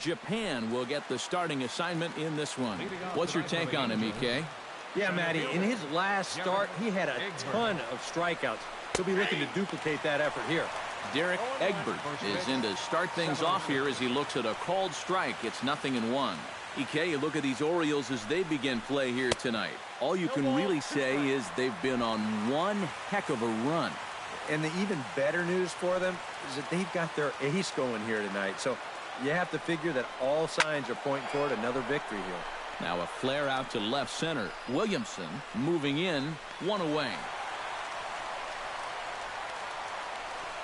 Japan will get the starting assignment in this one. What's your take on him, EK? Yeah, Matty, in his last start, he had a ton of strikeouts. He'll be looking to duplicate that effort here. Derek Egbert is in to start things off here as he looks at a called strike. It's 0-1. EK, you look at these Orioles as they begin play here tonight. All you can really say is they've been on one heck of a run. And the even better news for them is that they've got their ace going here tonight. So you have to figure that all signs are pointing toward another victory here. Now a flare out to left center. Williamson moving in, one away.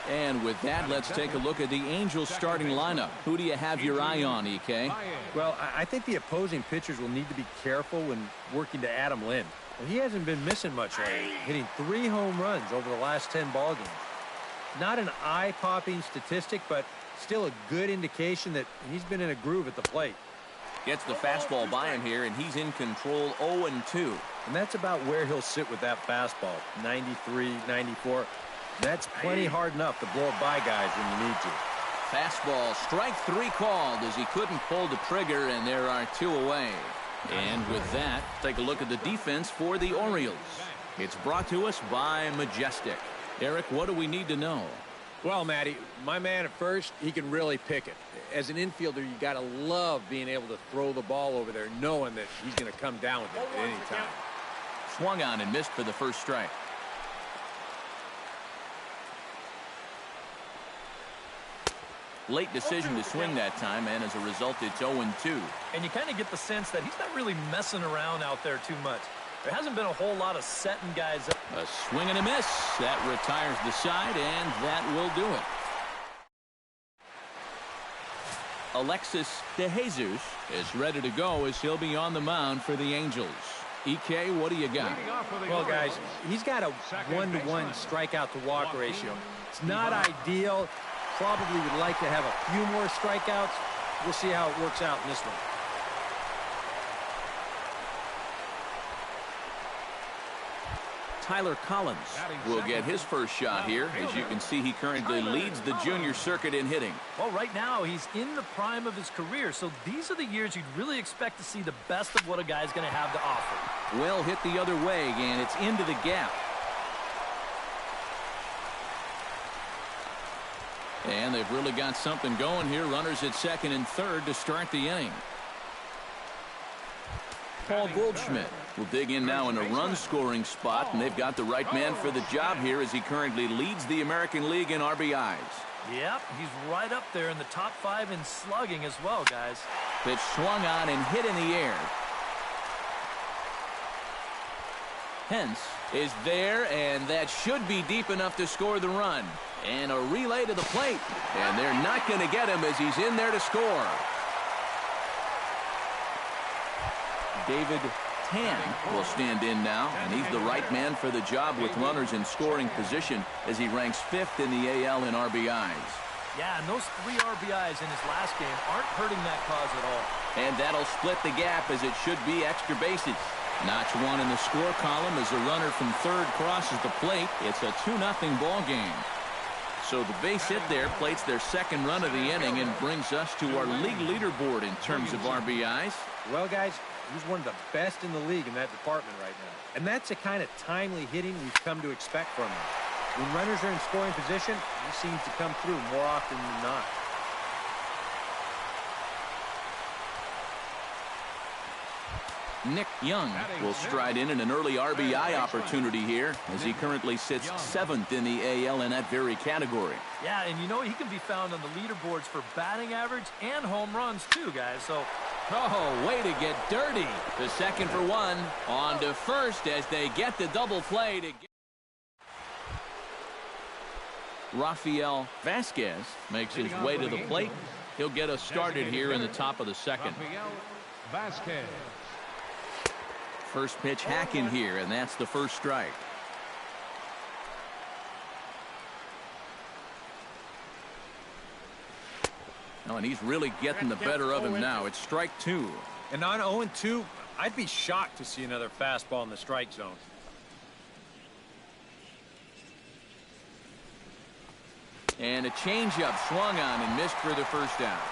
And with that, let's take a look at the Angels starting lineup. Who do you have your eye on, EK? Well, I think the opposing pitchers will need to be careful when working to Adam Lynn. Well, he hasn't been missing much lately, hitting 3 home runs over the last 10 ball games. Not an eye-popping statistic, but still a good indication that he's been in a groove at the plate. Gets the fastball by him here, and he's in control 0-2. And that's about where he'll sit with that fastball, 93, 94. That's plenty hard enough to blow it by guys when you need to. Fastball, strike 3 called as he couldn't pull the trigger, and there are 2 away. And with that, take a look at the defense for the Orioles. It's brought to us by Majestic. Eric, what do we need to know? Well, Matty, my man at first, he can really pick it. As an infielder, you got to love being able to throw the ball over there, knowing that he's going to come down with it at any time. Swung on and missed for the first strike. Late decision to swing that time, and as a result, it's 0-2. And you kind of get the sense that he's not really messing around out there too much. There hasn't been a whole lot of setting guys up. A swing and a miss. That retires the side, and that will do it. Alexis De Jesus is ready to go as he'll be on the mound for the Angels. EK, what do you got? Well, guys, he's got a 1-to-1 strikeout to walk ratio. It's not ideal. Probably would like to have a few more strikeouts. We'll see how it works out in this one. Tyler Collins will get his first shot here. As you can see, he currently leads the junior circuit in hitting. Well, right now, he's in the prime of his career, so these are the years you'd really expect to see the best of what a guy's going to have to offer. Well hit the other way, and it's into the gap. And they've really got something going here. Runners at second and third to start the inning. Paul Goldschmidt will dig in now in a run-scoring spot, and they've got the right man for the job here as he currently leads the American League in RBIs. Yep, he's right up there in the top 5 in slugging as well, guys. Pitch swung on and hit in the air. Hence is there, and that should be deep enough to score the run. And a relay to the plate, and they're not going to get him as he's in there to score. David Tan will stand in now, and he's the right man for the job with runners in scoring position as he ranks 5th in the AL in RBIs. Yeah, and those 3 RBIs in his last game aren't hurting that cause at all. And that'll split the gap as it should be extra bases. Notch 1 in the score column as the runner from third crosses the plate. It's a 2-0 ball game. So the base hit there plates their second run of the inning and brings us to our league leaderboard in terms of RBIs. Well, guys, he's one of the best in the league in that department right now. And that's the kind of timely hitting we've come to expect from him. When runners are in scoring position, he seems to come through more often than not. Nick Young will stride in an early RBI opportunity here as he currently sits 7th in the AL in that very category. Yeah, and you know he can be found on the leaderboards for batting average and home runs too, guys. So, oh, way to get dirty. The second for 1 on to first as they get the double play to get. Rafael Vasquez makes his way to the plate. He'll get us started here in the top of the second. Vasquez. First pitch hack in here, and that's the first strike. Oh, and he's really getting the better of him now. It's strike 2. And on 0-2, I'd be shocked to see another fastball in the strike zone. And a changeup swung on and missed for the first out.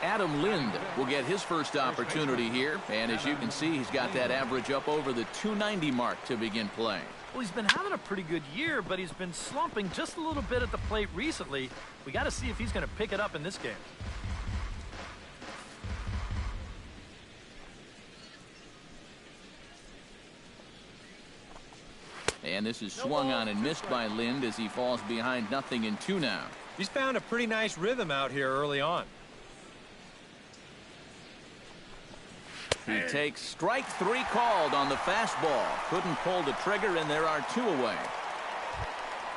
Adam Lind will get his first opportunity here, and as you can see, he's got that average up over the 290 mark to begin play. Well, he's been having a pretty good year, but he's been slumping just a little bit at the plate recently. We got to see if he's going to pick it up in this game. And this is swung on and missed by Lind as he falls behind 0-2 now. He's found a pretty nice rhythm out here early on. He takes strike 3 called on the fastball. Couldn't pull the trigger, and there are 2 away.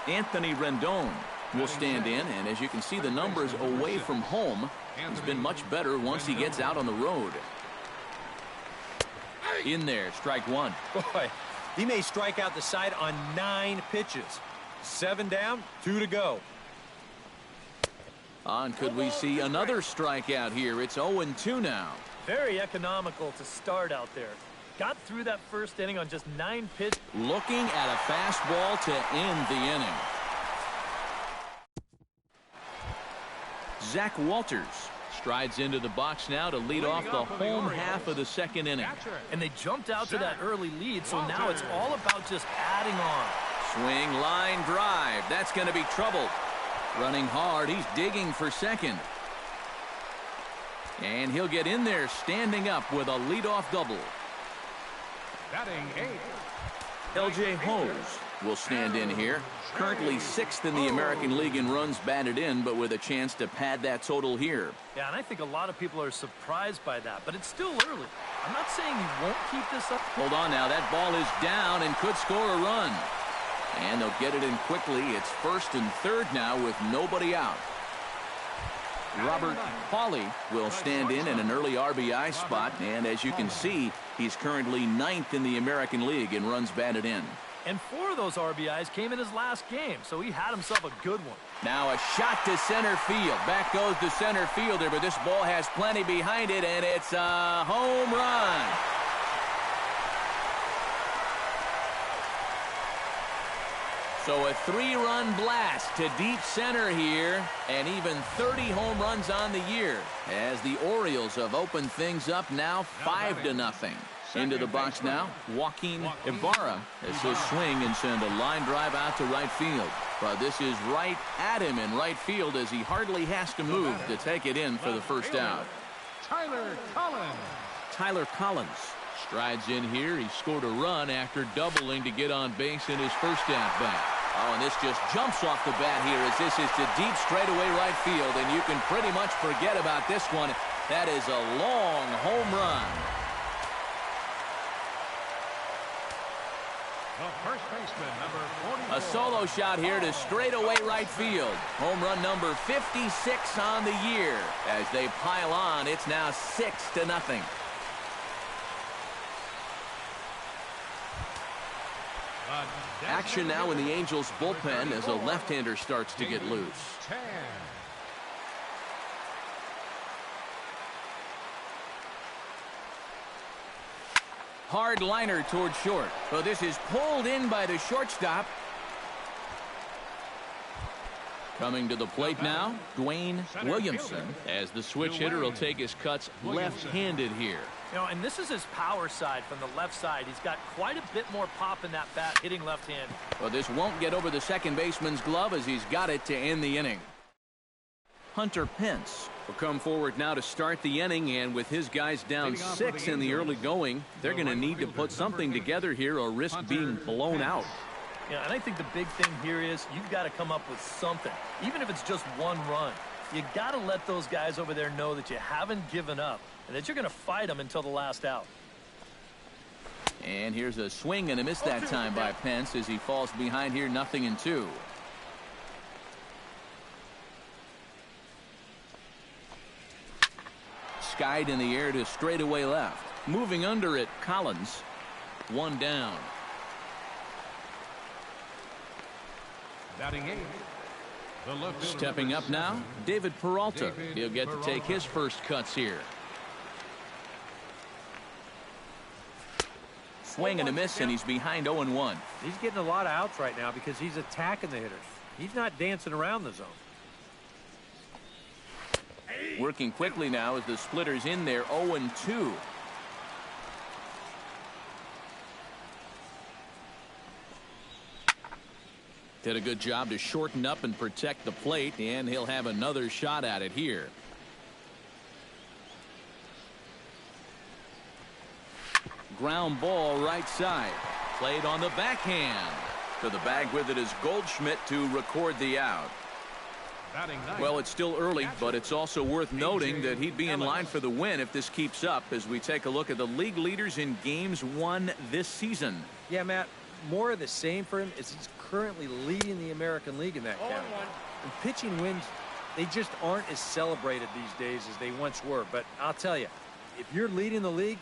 Anthony Rendon will stand in, and as you can see, the numbers away from home, he's been much better once he gets out on the road. In there, strike 1. Boy, he may strike out the side on 9 pitches. 7 down, 2 to go. Could we see another strikeout here? It's 0-2 now. Very economical to start out there. Got through that first inning on just 9 pitches. Looking at a fastball to end the inning. Zach Walters strides into the box now to lead off the home half of the second inning. And they jumped out to that early lead, so now it's all about just adding on. Swing, line, drive. That's going to be trouble. Running hard, he's digging for second. And he'll get in there standing up with a leadoff double. Batting 8. L.J. Hose will stand in here. Currently 6th in the American League in runs batted in, but with a chance to pad that total here. Yeah, and I think a lot of people are surprised by that, but it's still early. I'm not saying he won't keep this up. Hold on now. That ball is down and could score a run. And they'll get it in quickly. It's 1st and 3rd now with nobody out. Robert Pauly will stand in an early RBI spot, and as you can see, he's currently 9th in the American League in runs batted in. And 4 of those RBIs came in his last game, so he had himself a good one. Now a shot to center field. Back goes the center fielder, but this ball has plenty behind it, and it's a home run. So a 3-run blast to deep center here, and even 30 home runs on the year as the Orioles have opened things up now 5-0. Into the box now, Joaquin Ibarra as he'll swing and send a line drive out to right field. But this is right at him in right field as he hardly has to move to take it in for the first out. Tyler Collins strides in here. He scored a run after doubling to get on base in his first at-bat. Oh, and this just jumps off the bat here as this is to deep straightaway right field, and you can pretty much forget about this one. That is a long home run. The first baseman, number 44. A solo shot here to straightaway right field. Home run number 56 on the year. As they pile on, it's now 6-0. Action now in the Angels bullpen as a left-hander starts to get loose. 10. Hard liner toward short. So this is pulled in by the shortstop. Coming to the plate now, Dwayne Williamson, as the switch hitter will take his cuts left-handed here. You know, and this is his power side from the left side. He's got quite a bit more pop in that bat hitting left-hand. Well, this won't get over the second baseman's glove as he's got it to end the inning. Hunter Pence will come forward now to start the inning, and with his guys down 6 in the early going, they're going to need to put something together here or risk being blown out. Yeah, and I think the big thing here is you've got to come up with something, even if it's just 1 run. You got to let those guys over there know that you haven't given up and that you're going to fight them until the last out. And here's a swing and a miss that time by Pence as he falls behind here 0-2. Skied in the air to straightaway left. Moving under it, Collins. 1 down. Batting 8. Stepping up now, David Peralta. He'll get to take his first cuts here. Swing and a miss, and he's behind 0-1. He's getting a lot of outs right now because he's attacking the hitters. He's not dancing around the zone. Working quickly now as the splitter's in there, 0-2. Did a good job to shorten up and protect the plate, and he'll have another shot at it here. Ground ball right side. Played on the backhand. To the bag with it is Goldschmidt to record the out. Well, it's still early, but it's also worth noting that he'd be in line for the win if this keeps up as we take a look at the league leaders in games won this season. Yeah, Matt, more of the same for him as he's currently leading the American League in that category. And pitching wins, they just aren't as celebrated these days as they once were. But I'll tell you, if you're leading the league,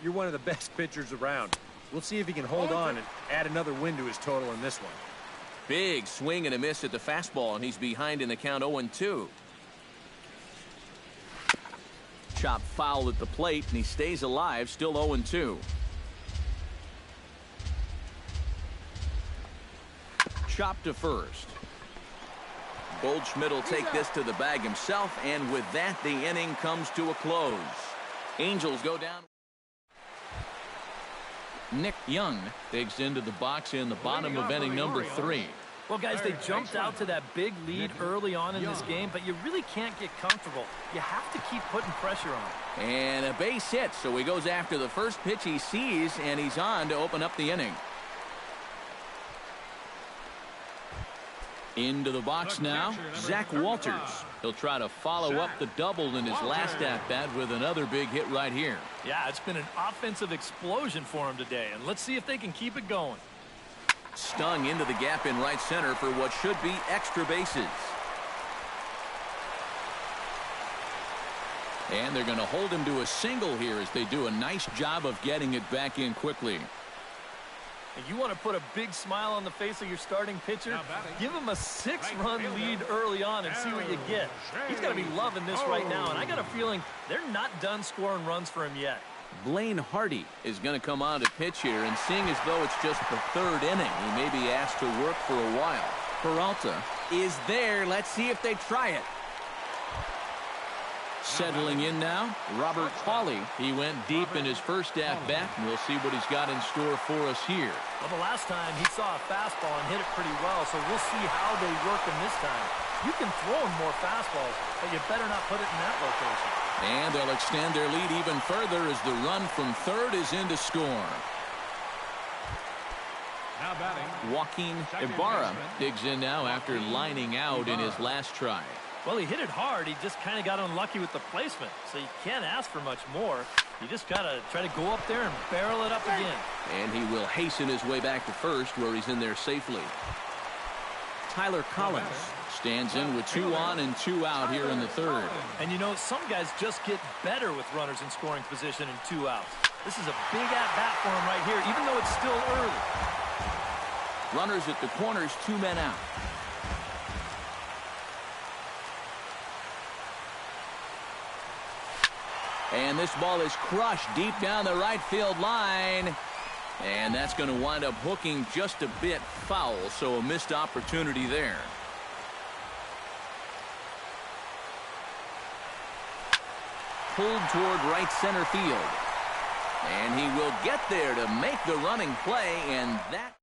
you're one of the best pitchers around. We'll see if he can hold on and add another win to his total in this one. Big swing and a miss at the fastball, and he's behind in the count 0-2. Chop foul at the plate, and he stays alive, still 0-2. Chop to first. Goldschmidt will take this to the bag himself, and with that, the inning comes to a close. Angels go down. Nick Young digs into the box in the bottom of inning number 3. Well, guys, they jumped out to that big lead early on in this game, but you really can't get comfortable. You have to keep putting pressure on. And a base hit, so he goes after the first pitch he sees, and he's on to open up the inning. Into the box now, Zach Walters. He'll try to follow up the double in his last at-bat with another big hit right here. Yeah, it's been an offensive explosion for him today, and let's see if they can keep it going. Stung into the gap in right center for what should be extra bases. And they're going to hold him to a single here as they do a nice job of getting it back in quickly. And you want to put a big smile on the face of your starting pitcher? Give him a 6-run lead early on and see what you get. He's got to be loving this right now, and I got a feeling they're not done scoring runs for him yet. Blaine Hardy is going to come on to pitch here, and seeing as though it's just the 3rd inning, he may be asked to work for a while. Peralta is there. Let's see if they try it. Settling in now, Robert Qualley. He went deep in his first at-bat, and we'll see what he's got in store for us here. Well, the last time he saw a fastball and hit it pretty well, so we'll see how they work him this time. You can throw him more fastballs, but you better not put it in that location. And they'll extend their lead even further as the run from third is in to score. Now batting, Joaquin Ibarra digs in now after lining out in his last try. Well, he hit it hard. He just kind of got unlucky with the placement. So you can't ask for much more. You just got to try to go up there and barrel it up again. And he will hasten his way back to first where he's in there safely. Tyler Collins stands in with 2 on and 2 out here in the 3rd. And you know, some guys just get better with runners in scoring position and 2 outs. This is a big at-bat for him right here, even though it's still early. Runners at the corners, 2 men out. And this ball is crushed deep down the right field line. And that's going to wind up hooking just a bit foul, so a missed opportunity there. Pulled toward right center field. And he will get there to make the running play, and that...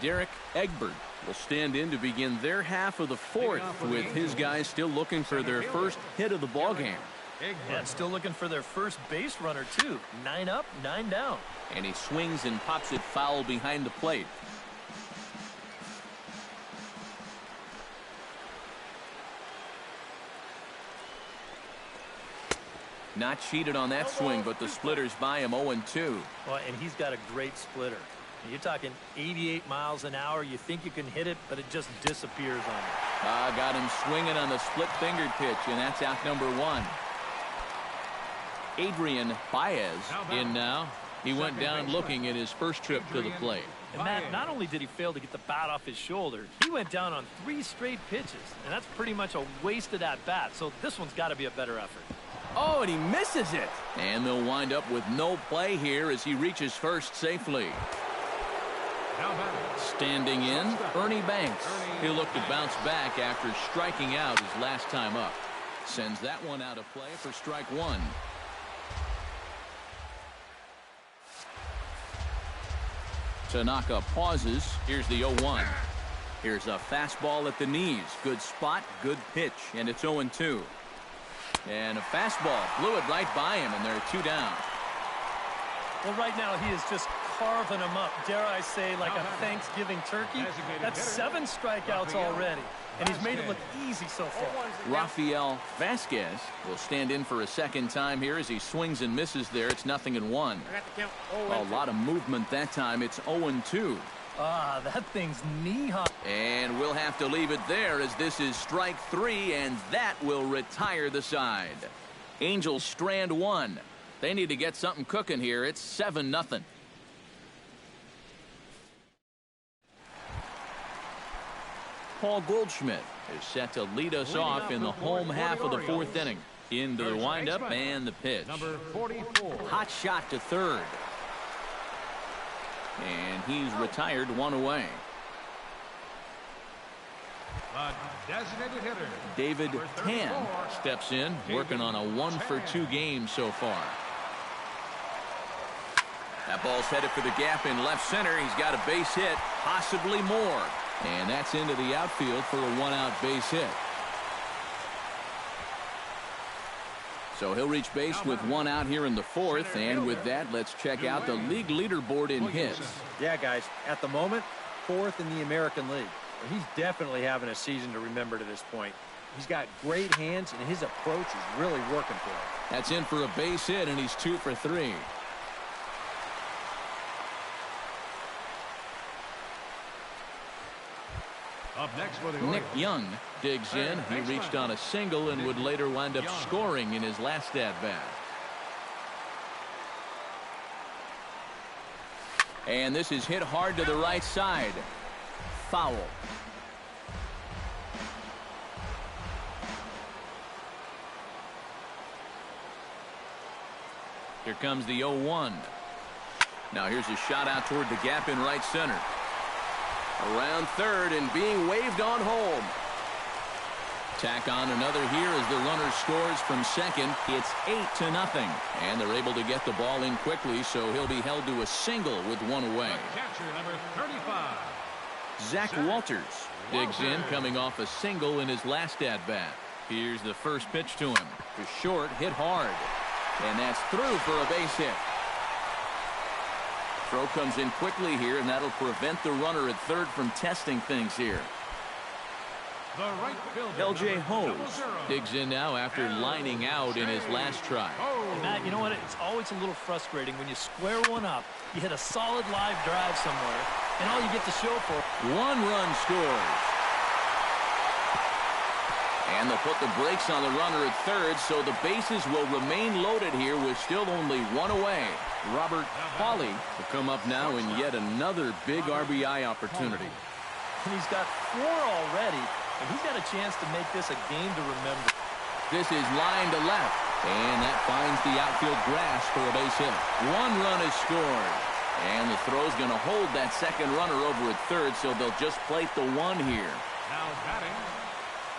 Derek Egbert will stand in to begin their half of the 4th with his guys still looking for their first hit of the ballgame. Yeah, still looking for their first base runner, too. 9 up, 9 down. And he swings and pops it foul behind the plate. Not cheated on that swing, but the splitter's by him 0-2. Well, and he's got a great splitter. You're talking 88 miles an hour. You think you can hit it, but it just disappears on you. Got him swinging on the split-fingered pitch, and that's out number 1. Adrian Baez in now. He went down looking at his first trip to the plate. And Matt, not only did he fail to get the bat off his shoulder, he went down on 3 straight pitches, and that's pretty much a wasted at-bat, so this one's got to be a better effort. Oh, and he misses it. And they'll wind up with no play here as he reaches first safely. Standing in, Ernie Banks. He'll look to bounce back after striking out his last time up. Sends that one out of play for strike one. Tanaka pauses. Here's the 0-1. Here's a fastball at the knees. Good spot, good pitch, and it's 0-2. And a fastball blew it right by him, and there are two down. Well, right now he is just carving them up. Dare I say, like a Thanksgiving turkey? That's 7 strikeouts already, and he's made it look easy so far. Rafael Vasquez will stand in for a second time here as he swings and misses there. It's 0-1. A lot of movement that time. It's 0-2. Ah, that thing's knee-high. And we'll have to leave it there as this is strike 3, and that will retire the side. Angels strand 1. They need to get something cooking here. It's 7-0. Paul Goldschmidt is set to lead us off in the home half of the 4th inning. Into the windup and the pitch. Number 44. Hot shot to third. And he's retired, 1 away. The designated hitter. David Tan steps in, working on a 1-for-2 game so far. That ball's headed for the gap in left center. He's got a base hit, possibly more. And that's into the outfield for a 1-out base hit. So he'll reach base with 1 out here in the 4th. And with that, let's check out the league leaderboard in hits. Yeah, guys, at the moment, 4th in the American League. He's definitely having a season to remember to this point. He's got great hands, and his approach is really working for him. That's in for a base hit, and he's 2 for 3. Up next for the Nick Orioles. Young digs in. He reached on a single and would later wind up scoring in his last at-bat. And this is hit hard to the right side. Foul. Here comes the 0-1. Now here's a shot out toward the gap in right center. Around third and being waved on home. Tack on another here as the runner scores from second. It's 8-0. And they're able to get the ball in quickly, so he'll be held to a single with 1 away. Catcher number 35. Zach Walters digs in, coming off a single in his last at-bat. Here's the first pitch to him. To short, hit hard. And that's through for a base hit. Throw comes in quickly here, and that'll prevent the runner at third from testing things here. The right fielder, L.J. number Hose 00. digs in now after lining out in his last try. And Matt, you know what? It's always a little frustrating when you square one up, you hit a solid live drive somewhere, and all you get to show for 1 run scores. And they'll put the brakes on the runner at third, so the bases will remain loaded here with still only 1 away. Robert Hawley will come up now in yet another big RBI opportunity. And he's got 4 already, and he's got a chance to make this a game to remember. This is line to left, and that finds the outfield grass for a base hit. 1 run is scored, and the throw's going to hold that second runner over at third, so they'll just plate the 1 here. Now batting,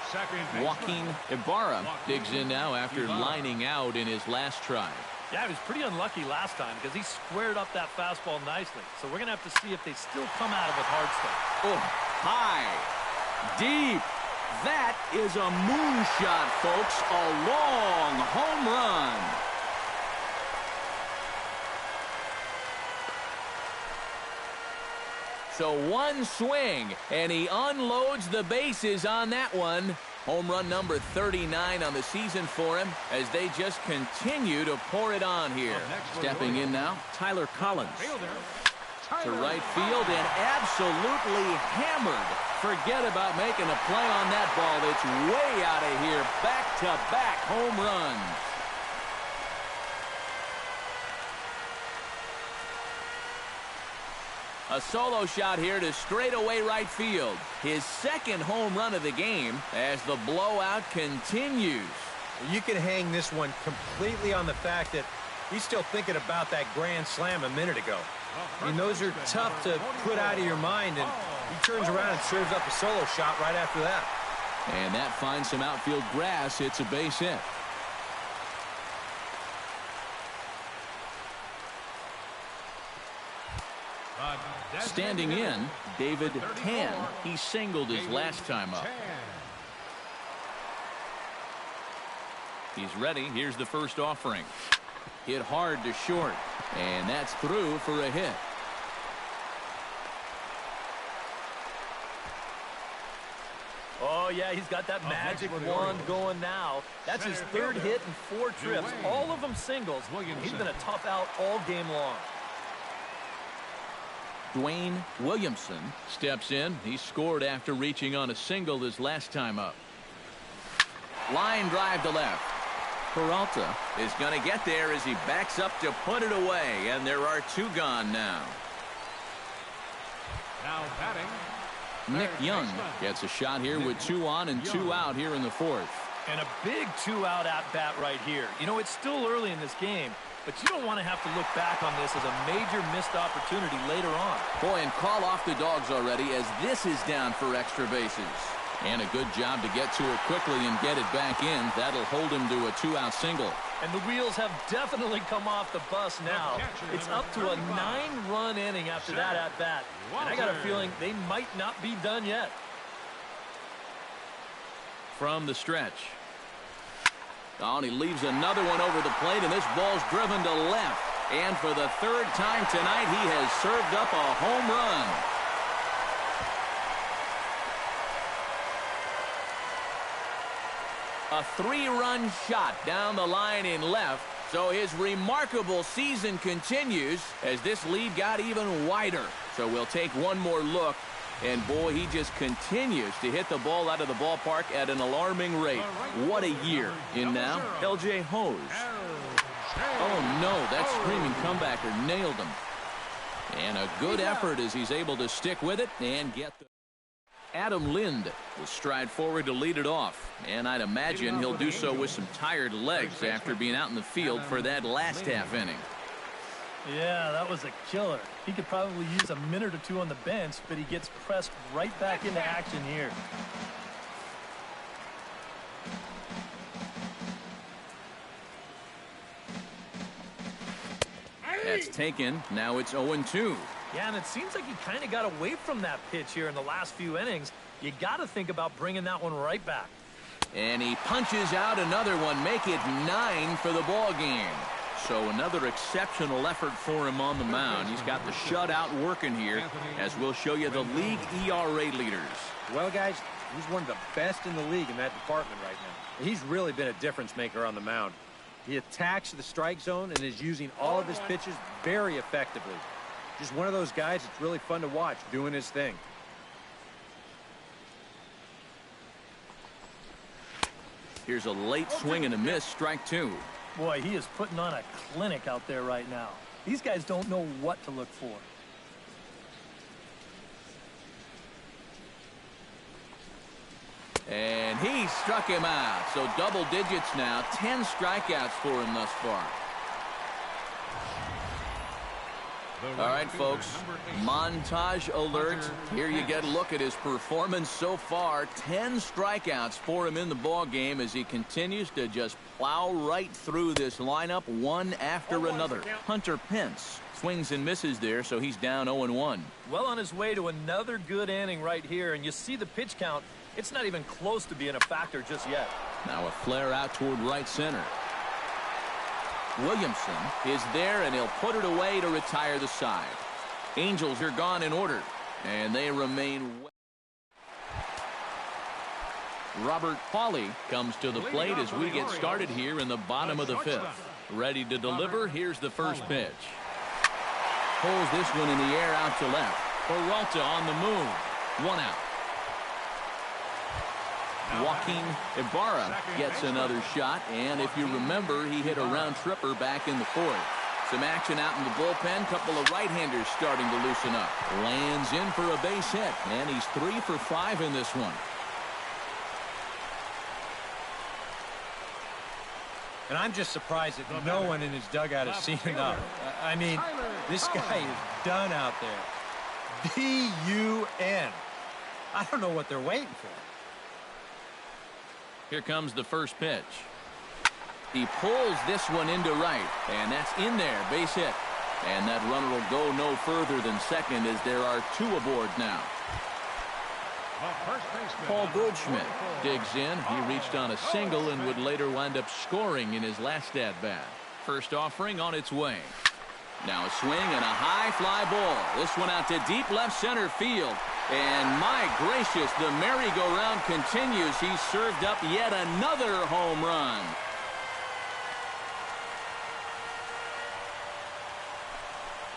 second baseman. Joaquin Ibarra digs in now after lining out in his last try. Yeah, he was pretty unlucky last time because he squared up that fastball nicely. So we're going to have to see if they still come at it with hard stuff. Oh, high, deep. That is a moonshot, folks. A long home run. So 1 swing, and he unloads the bases on that one. Home run number 39 on the season for him as they just continue to pour it on here. Stepping in now, Tyler Collins. To right field and absolutely hammered. Forget about making a play on that ball. It's way out of here. Back-to-back home runs. A solo shot here to straightaway right field. His second home run of the game as the blowout continues. You can hang this one completely on the fact that he's still thinking about that grand slam a minute ago. I mean, those are tough to put out of your mind, and he turns around and serves up a solo shot right after that. And that finds some outfield grass. It's a base hit. Standing in, David Tan. He singled his last time up. He's ready. Here's the first offering. Hit hard to short. And that's through for a hit. Oh, yeah, he's got that magic wand going now. That's his third hit in 4 trips, all of them singles. He's been a tough out all game long. Dwayne Williamson steps in. He scored after reaching on a single his last time up. Line drive to left. Peralta is going to get there as he backs up to put it away, and there are 2 gone now. Now batting, Nick Young gets a shot here with 2 on and 2 out here in the 4th. And a big 2-out at-bat right here. You know, it's still early in this game, but you don't want to have to look back on this as a major missed opportunity later on. Boy, and call off the dogs already as this is down for extra bases. And a good job to get to it quickly and get it back in. That'll hold him to a 2-out single. And the wheels have definitely come off the bus now. It's up to a 9-run inning after that at-bat. And I got a feeling they might not be done yet. From the stretch. Oh, and he leaves another one over the plate, and this ball's driven to left. And for the 3rd time tonight, he has served up a home run. A 3-run shot down the line in left. So his remarkable season continues as this lead got even wider. So we'll take one more look. And, boy, he just continues to hit the ball out of the ballpark at an alarming rate. What a year. In now, L.J. Hose. Oh, no, that screaming comebacker nailed him. And a good effort as he's able to stick with it and get the... Adam Lind will stride forward to lead it off. And I'd imagine he'll do so with some tired legs after being out in the field for that last half inning. Yeah, that was a killer. He could probably use a minute or 2 on the bench, but he gets pressed right back into action here. That's taken. Now it's 0-2. Yeah, and it seems like he kind of got away from that pitch here in the last few innings. You got to think about bringing that one right back. And he punches out another one. Make it 9 for the ball game. So another exceptional effort for him on the mound. He's got the shutout working here, as we'll show you the league ERA leaders. Well, guys, he's one of the best in the league in that department right now. He's really been a difference maker on the mound. He attacks the strike zone and is using all of his pitches very effectively. Just one of those guys that's really fun to watch doing his thing. Here's a late swing and a miss, strike 2. Boy, he is putting on a clinic out there right now. These guys don't know what to look for. And he struck him out. So double digits now, 10 strikeouts for him thus far. All right, folks, montage alert. Here you get a look at his performance so far. 10 strikeouts for him in the ball game as he continues to just plow right through this lineup one after another. Hunter Pence swings and misses there, so he's down 0-1. Well on his way to another good inning right here, and you see the pitch count. It's not even close to being a factor just yet. Now a flare out toward right center. Williamson is there, and he'll put it away to retire the side. Angels are gone in order, and they remain. Robert Pauly comes to the plate as we get started here in the bottom of the 5th. Ready to deliver. Here's the first pitch. Pulls this one in the air out to left. Peralta on the move. 1 out. Joaquin Ibarra gets another shot, and if you remember, he hit a round tripper back in the 4th. Some action out in the bullpen. Couple of right-handers starting to loosen up. Lands in for a base hit, and he's 3 for 5 in this one. And I'm just surprised that no one in his dugout has seen enough. I mean, this guy is done out there. D-U-N. I don't know what they're waiting for. Here comes the first pitch. He pulls this one into right, and that's in there, base hit. And that runner will go no further than second as there are 2 aboard now. Paul Goldschmidt digs in. He reached on a single and would later wind up scoring in his last at-bat. First offering on its way. Now a swing and a high fly ball. This one out to deep left center field. And my gracious, the merry-go-round continues. He's served up yet another home run.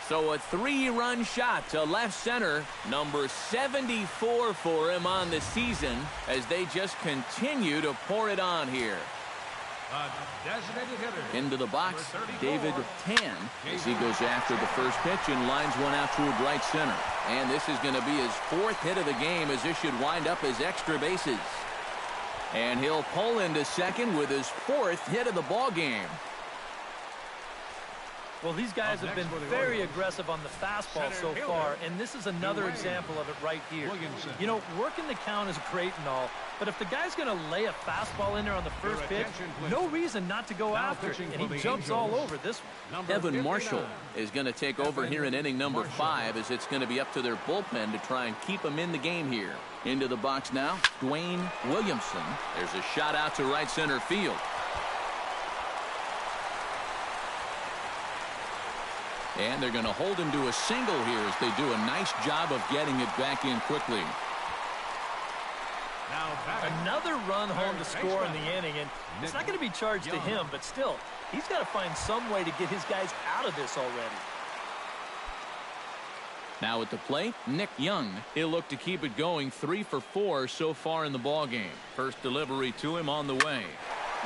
So a 3-run shot to left center, number 74 for him on the season, as they just continue to pour it on here. Into the box, David Tan, as he goes after the first pitch and lines one out toward right center. And this is going to be his 4th hit of the game, as this should wind up as extra bases. And he'll pull into second with his 4th hit of the ball game. Well, these guys have been very aggressive on the fastball so far, and this is another example of it right here. You know, working the count is great and all, but if the guy's going to lay a fastball in there on the first pitch, no reason not to go after it, and he jumps all over this one. Evan Marshall is going to take over here in inning number 5, as it's going to be up to their bullpen to try and keep him in the game here. Into the box now, Dwayne Williamson. There's a shot out to right center field. And they're going to hold him to a single here as they do a nice job of getting it back in quickly. Another run home to score in the inning, and it's not going to be charged to him, but still, he's got to find some way to get his guys out of this already. Now at the plate, Nick Young. He'll look to keep it going, 3 for 4 so far in the ballgame. First delivery to him on the way.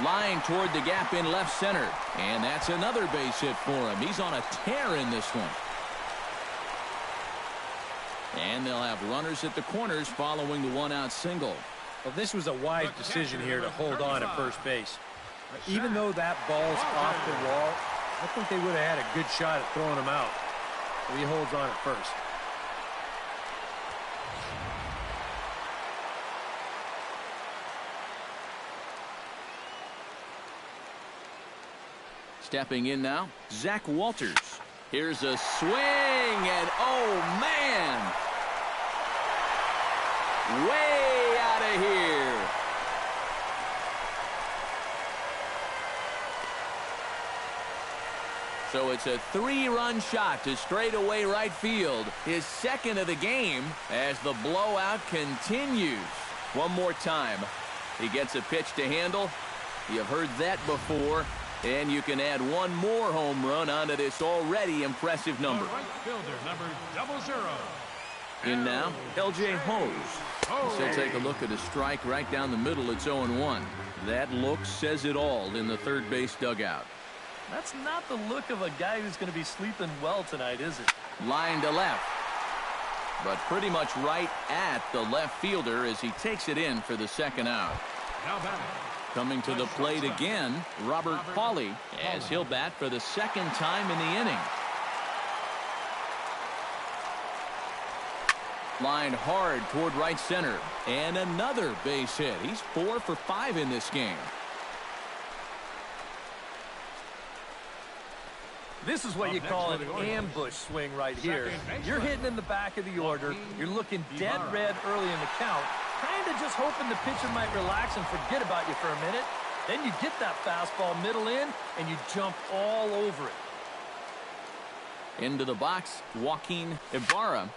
Line toward the gap in left center. And that's another base hit for him. He's on a tear in this one. And they'll have runners at the corners following the 1-out single. Well, this was a wise decision here to hold on at first base. Even though that ball's off the wall, I think they would have had a good shot at throwing him out. But he holds on at first. Stepping in now, Zach Walters. Here's a swing, and oh man! Way out of here. So it's a 3-run shot to straightaway right field. His 2nd of the game as the blowout continues. One more time. He gets a pitch to handle. You've heard that before. And you can add one more home run onto this already impressive number. Right fielder, number 00. In now, L.J. Hose. He'll take a look at a strike right down the middle. It's 0-1. That look says it all in the third base dugout. That's not the look of a guy who's going to be sleeping well tonight, is it? Line to left. But pretty much right at the left fielder as he takes it in for the 2nd out. Now batting. Coming to the plate again, Robert Pauly, as he'll bat for the 2nd time in the inning. Line hard toward right center. And another base hit. He's 4 for 5 in this game. This is what you call an ambush swing right here. You're hitting in the back of the order. You're looking dead red early in the count. Kind of just hoping the pitcher might relax and forget about you for a minute. Then you get that fastball middle in, and you jump all over it. Into the box, Joaquin Ibarra.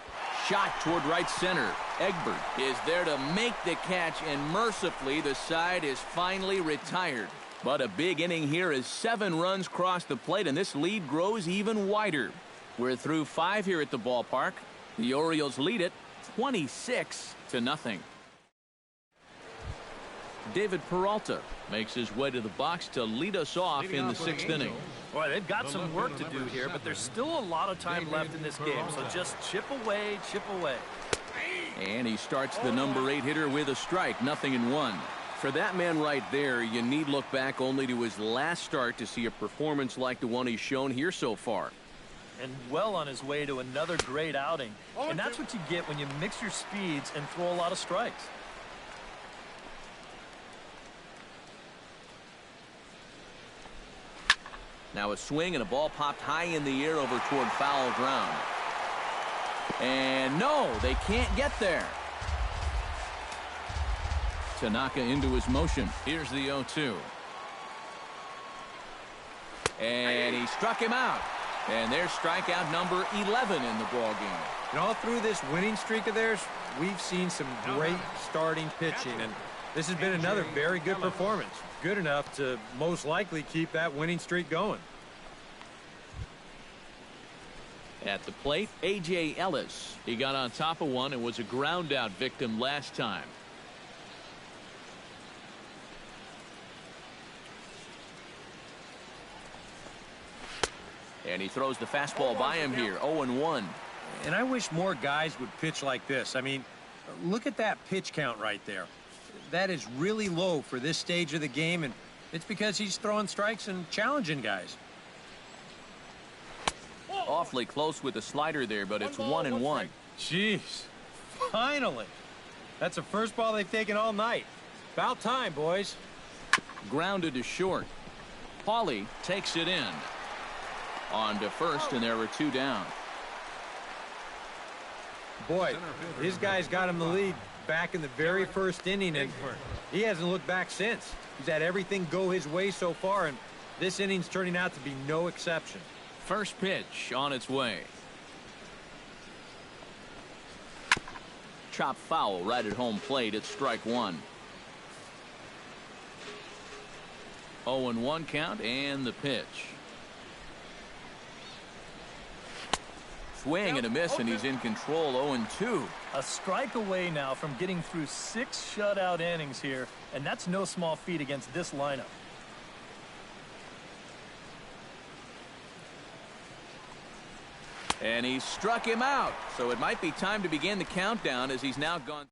Shot toward right center. Egbert is there to make the catch, and mercifully the side is finally retired. But a big inning here as 7 runs cross the plate, and this lead grows even wider. We're through 5 here at the ballpark. The Orioles lead it 26-0. David Peralta makes his way to the box to lead us off in the 6th inning. Boy, they've got some work to do here, but there's still a lot of time left in this game, so just chip away, chip away. And he starts the number 8 hitter with a strike, 0-1. For that man right there, you need look back only to his last start to see a performance like the one he's shown here so far. And well on his way to another great outing. And that's what you get when you mix your speeds and throw a lot of strikes. Now a swing and a ball popped high in the air over toward foul ground. And no, they can't get there. Tanaka into his motion. Here's the 0-2. And he struck him out. And there's strikeout number 11 in the ball game. And all through this winning streak of theirs, we've seen some great starting pitching, and this has been another very good performance. Good enough to most likely keep that winning streak going. At the plate, A.J. Ellis. He got on top of one and was a ground out victim last time. And he throws the fastball by him here, 0-1. And I wish more guys would pitch like this. I mean, look at that pitch count right there. That is really low for this stage of the game, and it's because he's throwing strikes and challenging guys. Awfully close with the slider there, but it's 1-1. Jeez, finally. That's the first ball they've taken all night. About time, boys. Grounded to short. Pauly takes it in. On to first, and there were two down. Boy, his guys got him the lead back in the very first inning, and he hasn't looked back since. He's had everything go his way so far, and this inning's turning out to be no exception. First pitch on its way. Chop foul right at home plate. It's strike one. 0-1 count, and the pitch. Swing and a miss, and he's in control. 0-2. A strike away now from getting through 6 shutout innings here, and that's no small feat against this lineup. And he struck him out, so it might be time to begin the countdown as he's now gone.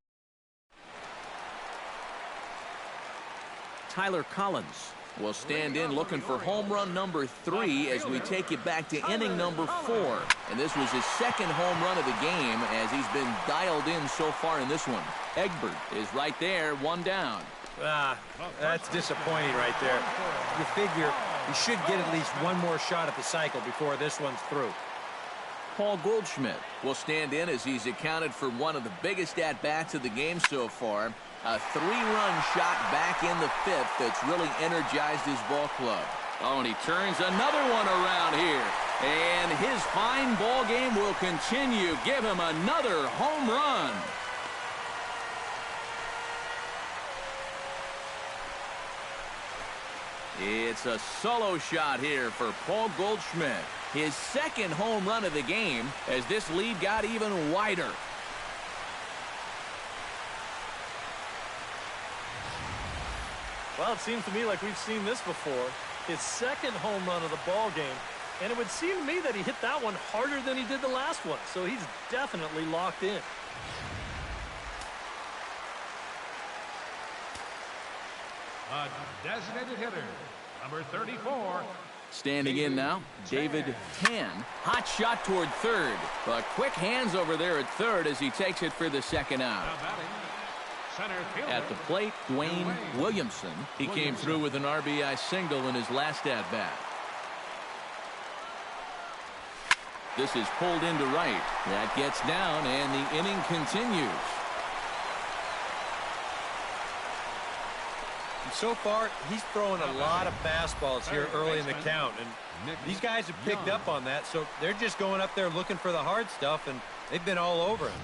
Tyler Collins will stand in looking for home run number 3 as we take you back to inning number 4. And this was his second home run of the game as he's been dialed in so far in this one. Egbert is right there, 1 down. That's disappointing right there. You figure he should get at least one more shot at the cycle before this one's through. Paul Goldschmidt will stand in as he's accounted for one of the biggest at-bats of the game so far. A 3-run shot back in the 5th that's really energized his ball club. Oh, and he turns another one around here. And his fine ball game will continue. Give him another home run. It's a solo shot here for Paul Goldschmidt. His second home run of the game as this lead got even wider. Well, it seems to me like we've seen this before. His second home run of the ball game. And it would seem to me that he hit that one harder than he did the last one. So he's definitely locked in. A designated hitter, number 34. Standing in now, David Tan. Hot shot toward third. But quick hands over there at third as he takes it for the second out. Now batting, center fielder, At the plate, Dwayne Williamson. He came through with an RBI single in his last at-bat. This is pulled into right. That gets down, and the inning continues. So far, he's throwing a lot of fastballs here early in the count, and these guys have picked up on that, so they're just going up there looking for the hard stuff, and they've been all over him.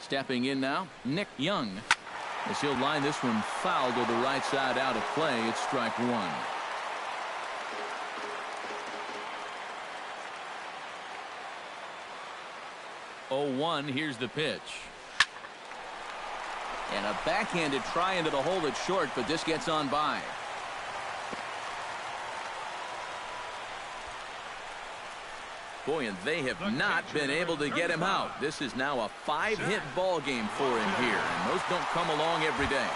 Stepping in now, Nick Young. As he'll line this one foul to the right side out of play. It's strike one. Oh, 1. Here's the pitch. And a backhanded try into the hole that's short, but this gets on by. Boy, and they have not been able to get him out. This is now a 5-hit ball game for him here, and those don't come along every day.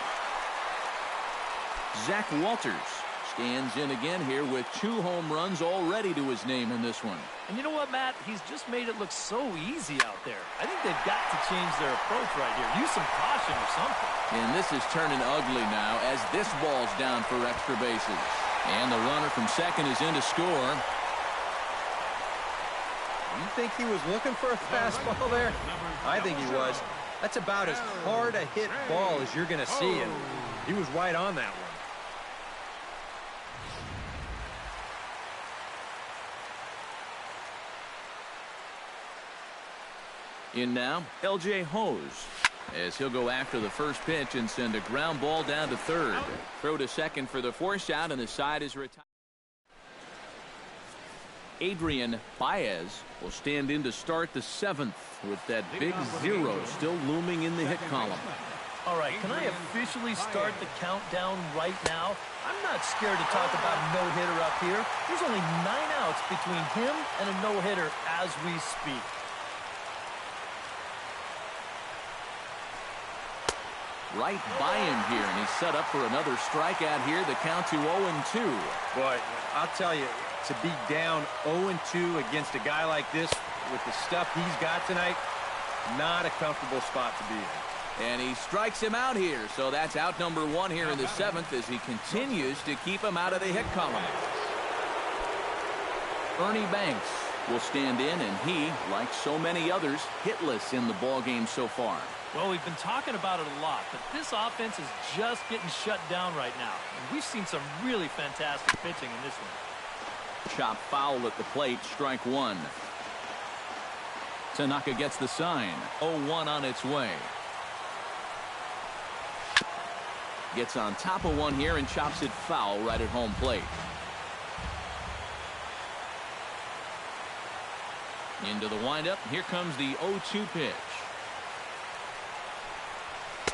Zach Walters stands in again here with 2 home runs already to his name in this one. And you know what, Matt? He's just made it look so easy out there. I think they've got to change their approach right here. Use some caution or something. And this is turning ugly now as this ball's down for extra bases. And the runner from second is in to score. You think he was looking for a fastball there? I think he was. That's about as hard a hit ball as you're going to see, and he was right on that one. In now, L.J. Hose, as he'll go after the first pitch and send a ground ball down to third. Throw to second for the force out, and the side is retired. Adrian Baez will stand in to start the 7th with that big 0 still looming in the hit column. All right, can I officially start the countdown right now? I'm not scared to talk about a no-hitter up here. There's only 9 outs between him and a no-hitter as we speak. Right by him here, and he's set up for another strikeout here. The count to 0-2. Boy, I'll tell you, to be down 0-2 against a guy like this with the stuff he's got tonight, not a comfortable spot to be in. And he strikes him out here, so that's out number 1 here in the 7th as he continues to keep him out of the hit column. Ernie Banks will stand in, and he, like so many others, hitless in the ballgame so far. Well, we've been talking about it a lot, but this offense is just getting shut down right now. And we've seen some really fantastic pitching in this one. Chop foul at the plate, strike 1. Tanaka gets the sign. 0-1 on its way. Gets on top of one here and chops it foul right at home plate. Into the windup. Here comes the 0-2 pitch.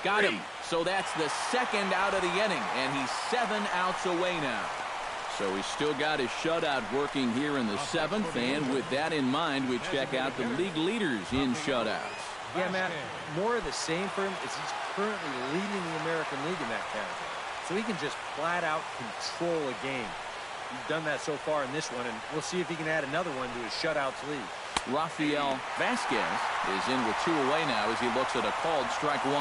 Got him. So that's the 2nd out of the inning, and he's 7 outs away now. So he's still got his shutout working here in the 7th, and with that in mind, we check out the league leaders in shutouts. Yeah, Matt, more of the same for him is he's currently leading the American League in that category. So he can just flat out control a game. He's done that so far in this one, and we'll see if he can add another one to his shutouts lead. Rafael Vasquez is in with 2 away now as he looks at a called strike 1.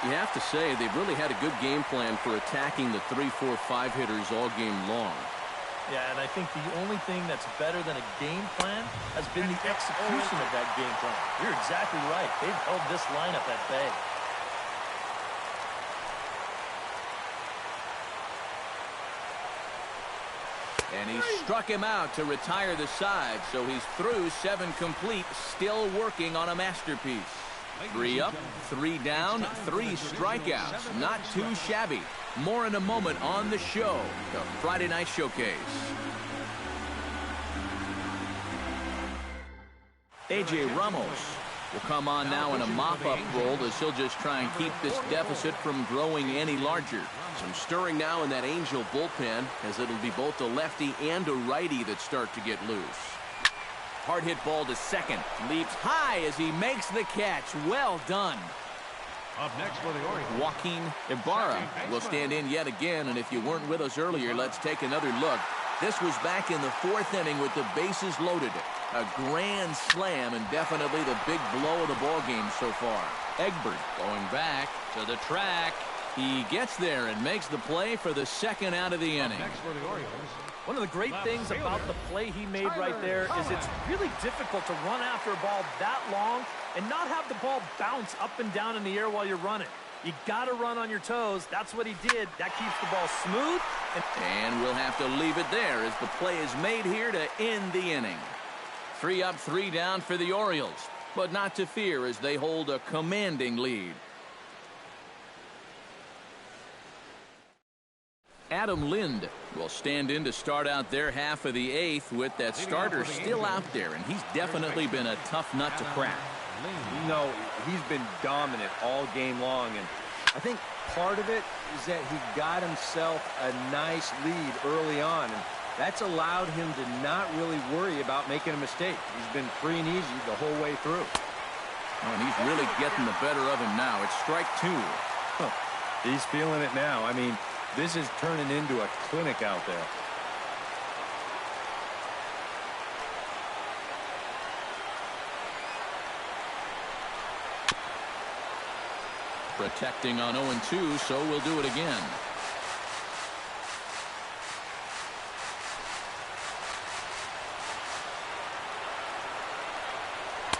You have to say they've really had a good game plan for attacking the 3, 4, 5 hitters all game long. Yeah, and I think the only thing that's better than a game plan has been the execution of that game plan. You're exactly right. They've held this lineup at bay. And he struck him out to retire the side, so he's through 7 complete, still working on a masterpiece. 3 up, 3 down, 3 strikeouts. Not too shabby. More in a moment on the show, the Friday Night Showcase. A.J. Ramos will come on now in a mop-up role as he'll just try and keep this deficit from growing any larger. Some stirring now in that Angel bullpen, as it'll be both a lefty and a righty that start to get loose. Hard hit ball to second. Leaps high as he makes the catch. Well done. Up next for the Orioles, Joaquin Ibarra will stand in yet again, and if you weren't with us earlier, let's take another look. This was back in the 4th inning with the bases loaded. A grand slam and definitely the big blow of the ball game so far. Egbert going back to the track. He gets there and makes the play for the 2nd out of the inning. next for the Orioles, One of the great things about the play he made right there is it's really difficult to run after a ball that long and not have the ball bounce up and down in the air while you're running. You got to run on your toes. That's what he did. That keeps the ball smooth. And we'll have to leave it there as the play is made here to end the inning. 3 up, 3 down for the Orioles, but not to fear as they hold a commanding lead. Adam Lind will stand in to start out their half of the 8th with that starter still out there, and he's definitely been a tough nut to crack. No, he's been dominant all game long, and I think part of it is that he got himself a nice lead early on, and that's allowed him to not really worry about making a mistake. He's been free and easy the whole way through. Oh, and he's really getting the better of him now. It's strike 2. He's feeling it now. I mean, This is turning into a clinic out there. Protecting on 0-2, so we'll do it again.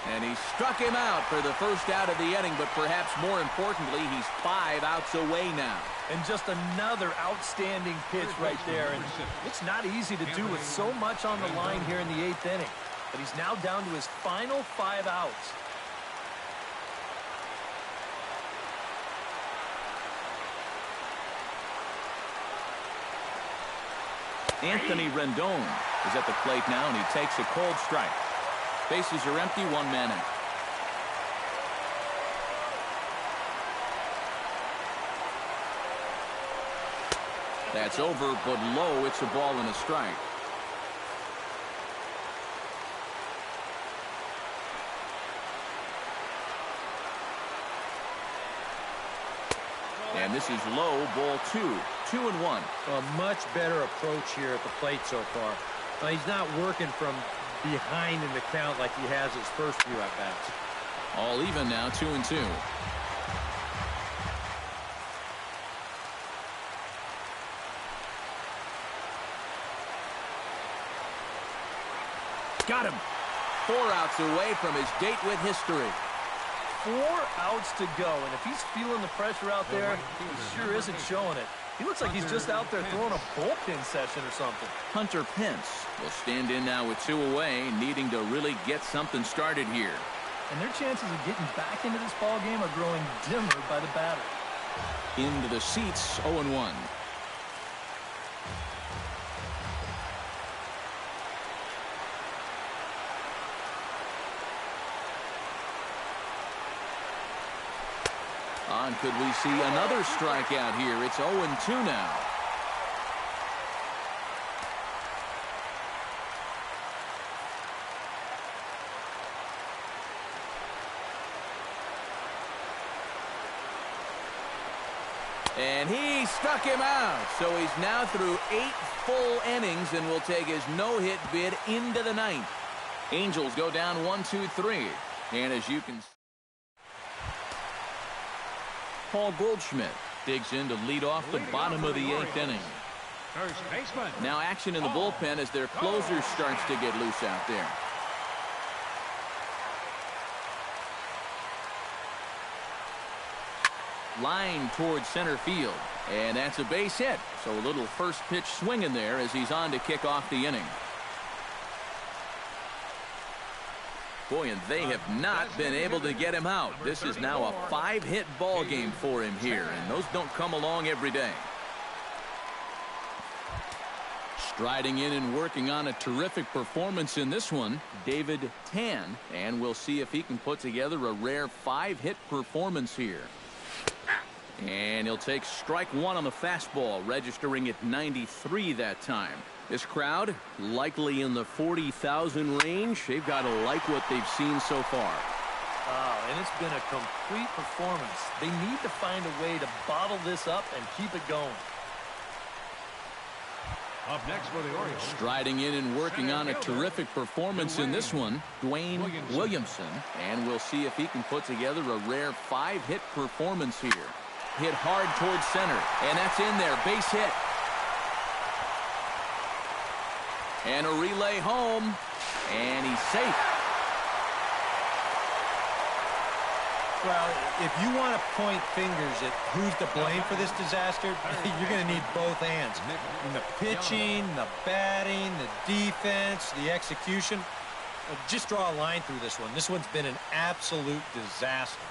And he struck him out for the first out of the inning, but perhaps more importantly, he's 5 outs away now. And just another outstanding pitch right there. And it's not easy to do with so much on the line here in the 8th inning. But he's now down to his final 5 outs. Anthony Rendon is at the plate now, and he takes a cold strike. Bases are empty, 1 man out. That's over, but low. It's a ball and a strike. And this is low, ball 2. 2-1. A much better approach here at the plate so far. He's not working from behind in the count like he has his first few at-bats. All even now, 2-2. Got him. 4 outs away from his date with history. 4 outs to go, and if he's feeling the pressure out there, he sure isn't showing it. He looks like he's just out there throwing a bullpen session or something. Hunter Pence will stand in now with 2 away, needing to really get something started here. And their chances of getting back into this ball game are growing dimmer by the batter. Into the seats, 0-1. Could we see another strikeout here? It's 0-2 now. And he struck him out. So he's now through 8 full innings and will take his no-hit bid into the 9th. Angels go down 1-2-3. And as you can see, Paul Goldschmidt digs in to lead off the bottom of the 8th inning. First baseman. Now action in the bullpen as their closer starts to get loose out there. Line towards center field. And that's a base hit. So a little first pitch swing in there as he's on to kick off the inning. Boy, and they have not been able to get him out. This is now a 5-hit ball game for him here, and those don't come along every day. Striding in and working on a terrific performance in this one, David Tan, and we'll see if he can put together a rare 5-hit performance here. And he'll take strike 1 on the fastball, registering at 93 that time. This crowd, likely in the 40,000 range. They've got to like what they've seen so far. Oh, and it's been a complete performance. They need to find a way to bottle this up and keep it going. Up next for the Orioles. Striding in and working on a terrific performance in this one, Dwayne Williamson. And we'll see if he can put together a rare 5-hit performance here. Hit hard towards center, and that's in there. Base hit. And a relay home, and he's safe. Well, if you want to point fingers at who's to blame for this disaster, you're going to need both hands. And the pitching, the batting, the defense, the execution. Just draw a line through this one. This one's been an absolute disaster.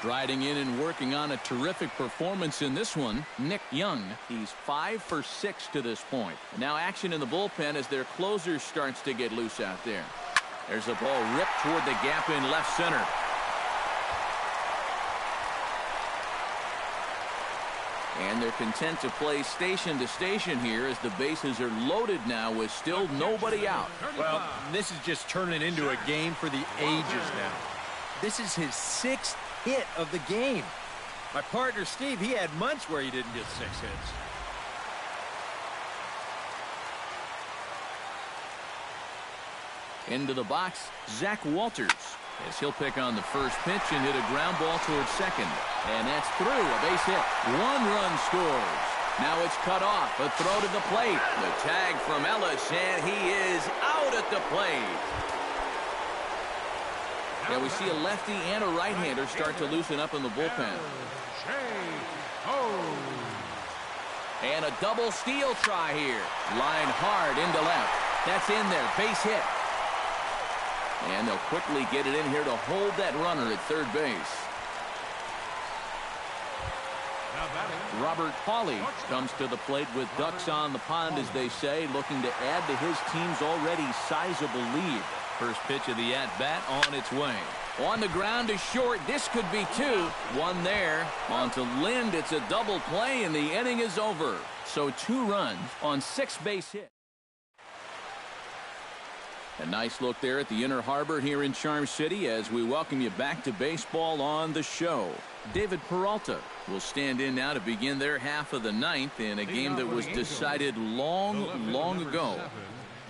Striding in and working on a terrific performance in this one, Nick Young. He's 5 for 6 to this point. Now action in the bullpen as their closer starts to get loose out there. There's a ball ripped toward the gap in left center. And they're content to play station to station here as the bases are loaded now with still nobody out. Well, this is just turning into a game for the ages now. This is his 6th hit of the game. My partner, Steve, he had months where he didn't get 6 hits. Into the box, Zach Walters, as he'll pick on the first pitch and hit a ground ball towards second. And that's through, a base hit. 1 run scores. Now it's cut off, a throw to the plate. The tag from Ellis, and he is out at the plate. And we see a lefty and a right-hander start to loosen up in the bullpen. And a double steal try here. Line hard into left. That's in there, base hit. And they'll quickly get it in here to hold that runner at third base. Robert Hawley comes to the plate with ducks on the pond, as they say, looking to add to his team's already sizable lead. First pitch of the at-bat on its way. On the ground is short. This could be 2. 1 there. On to Lind. It's a double play, and the inning is over. So 2 runs on 6 base hits. A nice look there at the Inner Harbor here in Charm City as we welcome you back to baseball on the show. David Peralta will stand in now to begin their half of the 9th in a game that was decided long ago.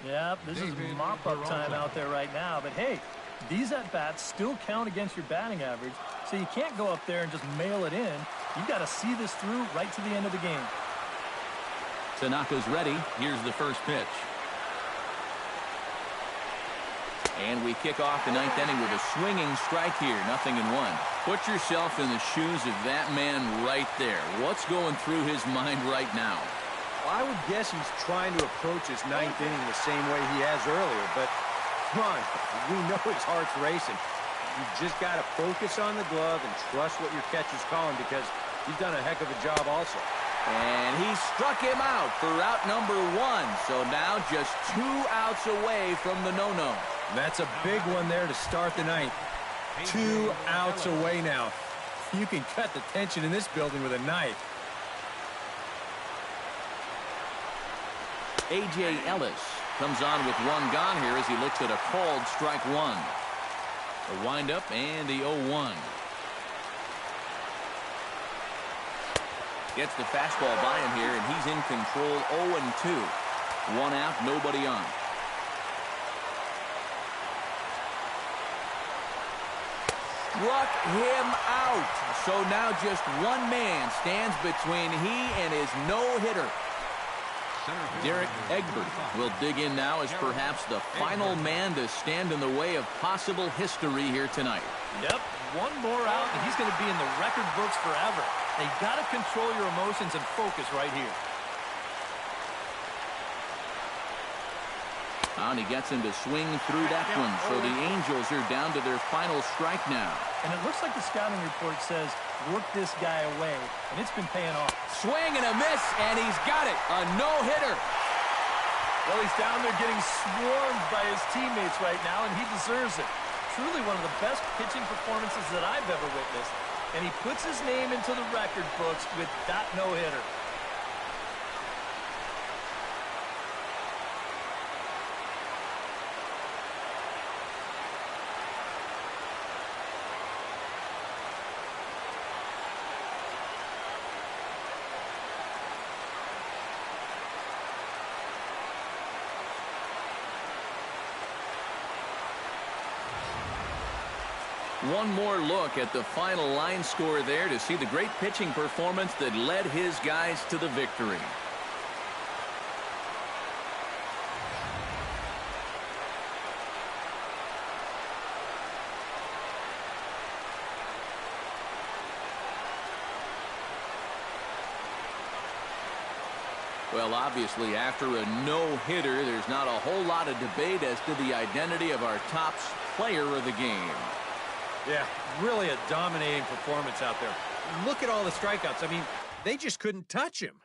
Yeah, this is mop-up time out there right now. But, hey, these at-bats still count against your batting average, so you can't go up there and just mail it in. You've got to see this through right to the end of the game. Tanaka's ready. Here's the first pitch. And we kick off the 9th inning with a swinging strike here. 0-1. Put yourself in the shoes of that man right there. What's going through his mind right now? Well, I would guess he's trying to approach his 9th inning the same way he has earlier. But, come on, we know his heart's racing. You've just got to focus on the glove and trust what your catcher's calling, because he's done a heck of a job also. And he struck him out for out number 1. So now just 2 outs away from the no-no. That's a big one there to start the 9th. 2 outs away now. You can cut the tension in this building with a knife. A.J. Ellis comes on with 1 gone here as he looks at a called strike 1. A windup and the 0-1. Gets the fastball by him here, and he's in control. 0-2. 1 out, nobody on. Struck him out. So now just 1 man stands between he and his no-hitter. Derek Egbert will dig in now as perhaps the final man to stand in the way of possible history here tonight. Yep, 1 more out, and he's going to be in the record books forever. They've got to control your emotions and focus right here. And he gets him to swing through that one. So the Angels are down to their final strike now. And it looks like the scouting report says, work this guy away. And it's been paying off. Swing and a miss, and he's got it. A no-hitter. Well, he's down there getting swarmed by his teammates right now, and he deserves it. Truly one of the best pitching performances that I've ever witnessed. And he puts his name into the record books with that no-hitter. One more look at the final line score there to see the great pitching performance that led his guys to the victory. Well, obviously, after a no-hitter, there's not a whole lot of debate as to the identity of our top player of the game. Yeah, really a dominating performance out there. Look at all the strikeouts. I mean, they just couldn't touch him.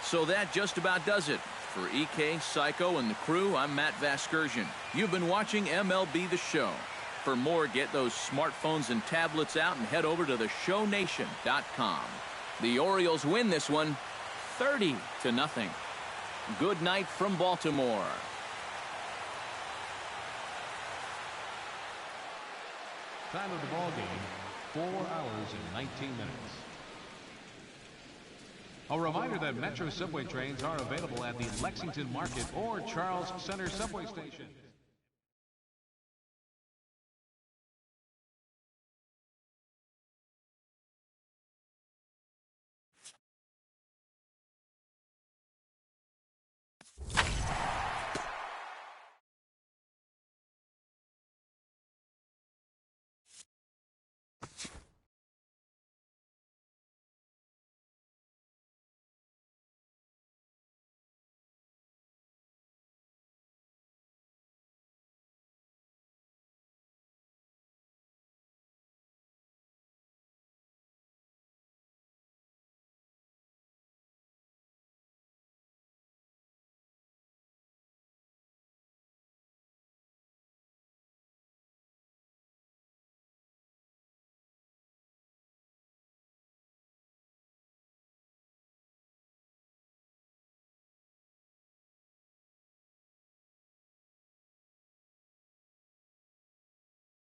So that just about does it. For EK, Psycho, and the crew, I'm Matt Vasgersian. You've been watching MLB The Show. For more, get those smartphones and tablets out and head over to theshownation.com. The Orioles win this one 30-0. Good night from Baltimore. Time of the ball game, 4 hours and 19 minutes. A reminder that Metro subway trains are available at the Lexington Market or Charles Center subway station.